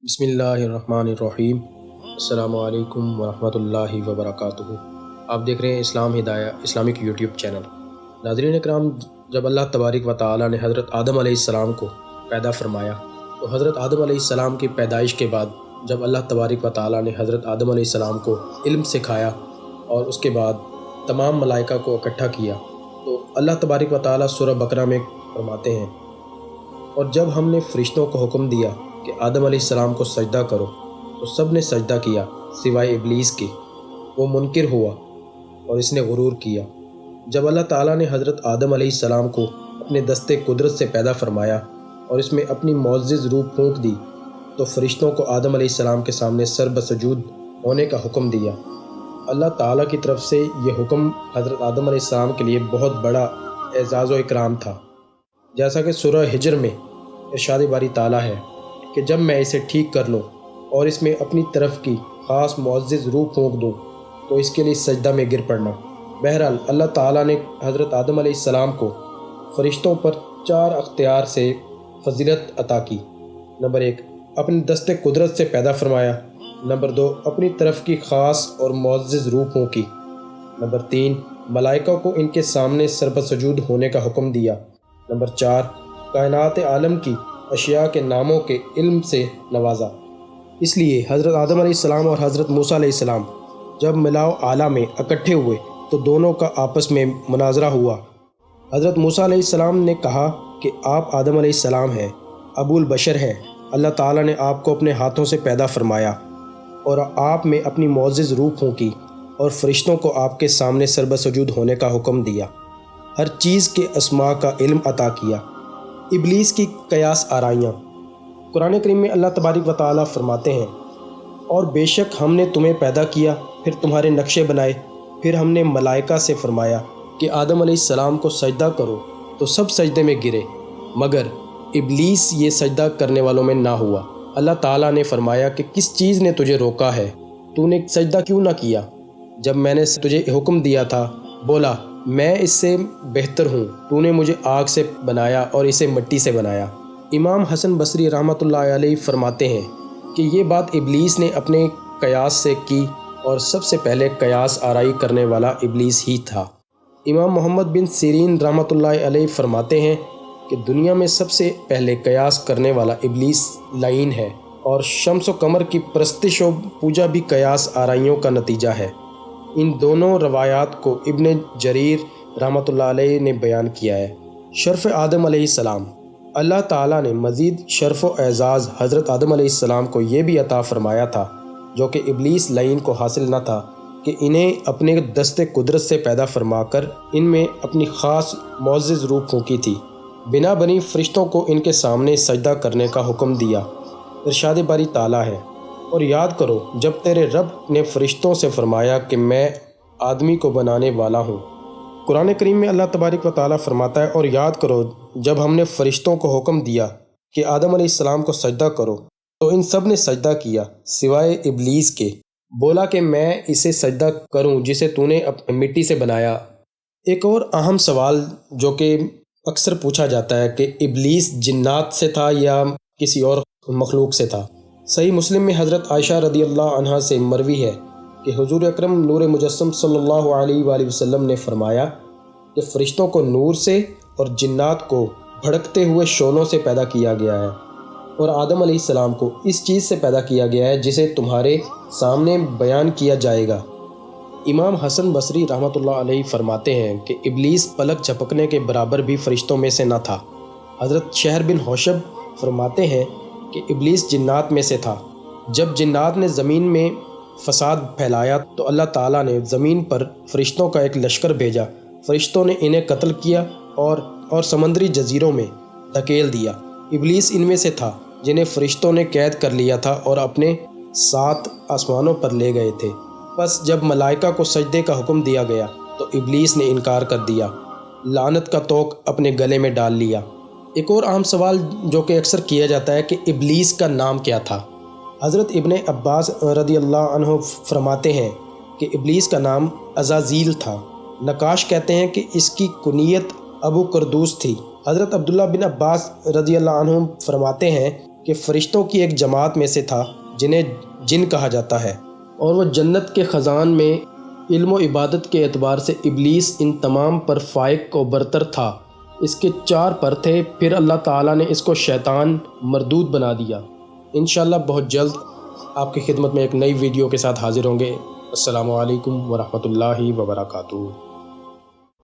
بسم اللہ الرحمن الرحیم۔ السلام علیکم ورحمۃ اللہ وبرکاتہ۔ آپ دیکھ رہے ہیں اسلام ہدایہ اسلامک یوٹیوب چینل۔ ناظرین اکرام، جب اللہ تبارک و تعالی نے حضرت آدم علیہ السلام کو پیدا فرمایا تو حضرت آدم علیہ السلام کی پیدائش کے بعد جب اللہ تبارک و تعالی نے حضرت آدم علیہ السلام کو علم سکھایا اور اس کے بعد تمام ملائکہ کو اکٹھا کیا تو اللہ تبارک و تعالی سورہ بقرہ میں فرماتے ہیں، اور جب ہم نے فرشتوں کو حکم دیا کہ آدم علیہ السلام کو سجدہ کرو تو سب نے سجدہ کیا سوائے ابلیس کے، وہ منکر ہوا اور اس نے غرور کیا۔ جب اللہ تعالیٰ نے حضرت آدم علیہ السلام کو اپنے دست قدرت سے پیدا فرمایا اور اس میں اپنی معزز روح پھونک دی تو فرشتوں کو آدم علیہ السلام کے سامنے سر بسجود ہونے کا حکم دیا۔ اللہ تعالیٰ کی طرف سے یہ حکم حضرت آدم علیہ السلام کے لیے بہت بڑا اعزاز و اکرام تھا، جیسا کہ سورہ ہجر میں ارشاد باری تعالیٰ ہے کہ جب میں اسے ٹھیک کر لوں اور اس میں اپنی طرف کی خاص معزز روح پھونک دوں تو اس کے لیے سجدہ میں گر پڑنا۔ بہرحال اللہ تعالیٰ نے حضرت آدم علیہ السلام کو فرشتوں پر 4 اختیار سے فضیلت عطا کی۔ نمبر 1، اپنے دست قدرت سے پیدا فرمایا۔ نمبر 2، اپنی طرف کی خاص اور معزز روح پھونکی۔ نمبر 3، ملائکہ کو ان کے سامنے سربسجود ہونے کا حکم دیا۔ نمبر 4، کائنات عالم کی اشیاء کے ناموں کے علم سے نوازا۔ اس لیے حضرت آدم علیہ السلام اور حضرت موسیٰ علیہ السلام جب ملاؤ اعلیٰ میں اکٹھے ہوئے تو دونوں کا آپس میں مناظرہ ہوا۔ حضرت موسیٰ علیہ السلام نے کہا کہ آپ آدم علیہ السلام ہیں، ابو البشر ہیں، اللہ تعالیٰ نے آپ کو اپنے ہاتھوں سے پیدا فرمایا اور آپ میں اپنی معزز روح پھونکی اور فرشتوں کو آپ کے سامنے سربسجود ہونے کا حکم دیا، ہر چیز کے اسماء کا علم عطا کیا۔ ابلیس کی قیاس آرائیاں۔ قرآن کریم میں اللہ تبارک و تعالیٰ فرماتے ہیں، اور بے شک ہم نے تمہیں پیدا کیا، پھر تمہارے نقشے بنائے، پھر ہم نے ملائکہ سے فرمایا کہ آدم علیہ السلام کو سجدہ کرو تو سب سجدے میں گرے، مگر ابلیس یہ سجدہ کرنے والوں میں نہ ہوا۔ اللہ تعالیٰ نے فرمایا کہ کس چیز نے تجھے روکا ہے، تو نے سجدہ کیوں نہ کیا؟ جب میں نے تجھے حکم دیا تھا بولا میں اس سے بہتر ہوں، تو نے مجھے آگ سے بنایا اور اسے مٹی سے بنایا۔ امام حسن بصری رحمۃ اللہ علیہ فرماتے ہیں کہ یہ بات ابلیس نے اپنے قیاس سے کی اور سب سے پہلے قیاس آرائی کرنے والا ابلیس ہی تھا۔ امام محمد بن سیرین رحمۃ اللہ علیہ فرماتے ہیں کہ دنیا میں سب سے پہلے قیاس کرنے والا ابلیس لعین ہے، اور شمس و قمر کی پرستش و پوجا بھی قیاس آرائیوں کا نتیجہ ہے۔ ان دونوں روایات کو ابن جریر رحمۃ اللہ علیہ نے بیان کیا ہے۔ شرف آدم علیہ السلام۔ اللہ تعالیٰ نے مزید شرف و اعزاز حضرت آدم علیہ السلام کو یہ بھی عطا فرمایا تھا جو کہ ابلیس لعین کو حاصل نہ تھا، کہ انہیں اپنے دست قدرت سے پیدا فرما کر ان میں اپنی خاص معزز روح پھونکی تھی۔ بنا بنی فرشتوں کو ان کے سامنے سجدہ کرنے کا حکم دیا۔ ارشاد باری تعالیٰ ہے، اور یاد کرو جب تیرے رب نے فرشتوں سے فرمایا کہ میں آدمی کو بنانے والا ہوں۔ قرآن کریم میں اللہ تبارک و تعالیٰ فرماتا ہے، اور یاد کرو جب ہم نے فرشتوں کو حکم دیا کہ آدم علیہ السلام کو سجدہ کرو تو ان سب نے سجدہ کیا سوائے ابلیس کے، بولا کہ میں اسے سجدہ کروں جسے تو نے مٹی سے بنایا۔ ایک اور اہم سوال جو کہ اکثر پوچھا جاتا ہے کہ ابلیس جنات سے تھا یا کسی اور مخلوق سے تھا۔ صحیح مسلم میں حضرت عائشہ رضی اللہ عنہا سے مروی ہے کہ حضور اکرم نور مجسم صلی اللہ علیہ وآلہ وسلم نے فرمایا کہ فرشتوں کو نور سے اور جنات کو بھڑکتے ہوئے شعلوں سے پیدا کیا گیا ہے، اور آدم علیہ السلام کو اس چیز سے پیدا کیا گیا ہے جسے تمہارے سامنے بیان کیا جائے گا۔ امام حسن بصری رحمۃ اللہ علیہ فرماتے ہیں کہ ابلیس پلک جھپکنے کے برابر بھی فرشتوں میں سے نہ تھا۔ حضرت شہر بن حوشب فرماتے ہیں کہ ابلیس جنات میں سے تھا۔ جب جنات نے زمین میں فساد پھیلایا تو اللہ تعالیٰ نے زمین پر فرشتوں کا ایک لشکر بھیجا، فرشتوں نے انہیں قتل کیا اور سمندری جزیروں میں دھکیل دیا۔ ابلیس ان میں سے تھا جنہیں فرشتوں نے قید کر لیا تھا اور اپنے 7 آسمانوں پر لے گئے تھے۔ بس جب ملائکہ کو سجدے کا حکم دیا گیا تو ابلیس نے انکار کر دیا، لعنت کا طوق اپنے گلے میں ڈال لیا۔ ایک اور اہم سوال جو کہ اکثر کیا جاتا ہے کہ ابلیس کا نام کیا تھا۔ حضرت ابن عباس رضی اللہ عنہ فرماتے ہیں کہ ابلیس کا نام عزازیل تھا۔ نقاش کہتے ہیں کہ اس کی کنیت ابو قردوس تھی۔ حضرت عبداللہ بن عباس رضی اللہ عنہ فرماتے ہیں کہ فرشتوں کی ایک جماعت میں سے تھا جنہیں جن کہا جاتا ہے، اور وہ جنت کے خزان میں علم و عبادت کے اعتبار سے ابلیس ان تمام پر فائق و برتر تھا۔ اس کے 4 پر تھے، پھر اللہ تعالیٰ نے اس کو شیطان مردود بنا دیا۔ انشاءاللہ بہت جلد آپ کی خدمت میں ایک نئی ویڈیو کے ساتھ حاضر ہوں گے۔ السلام علیکم ورحمۃ اللہ وبرکاتہ۔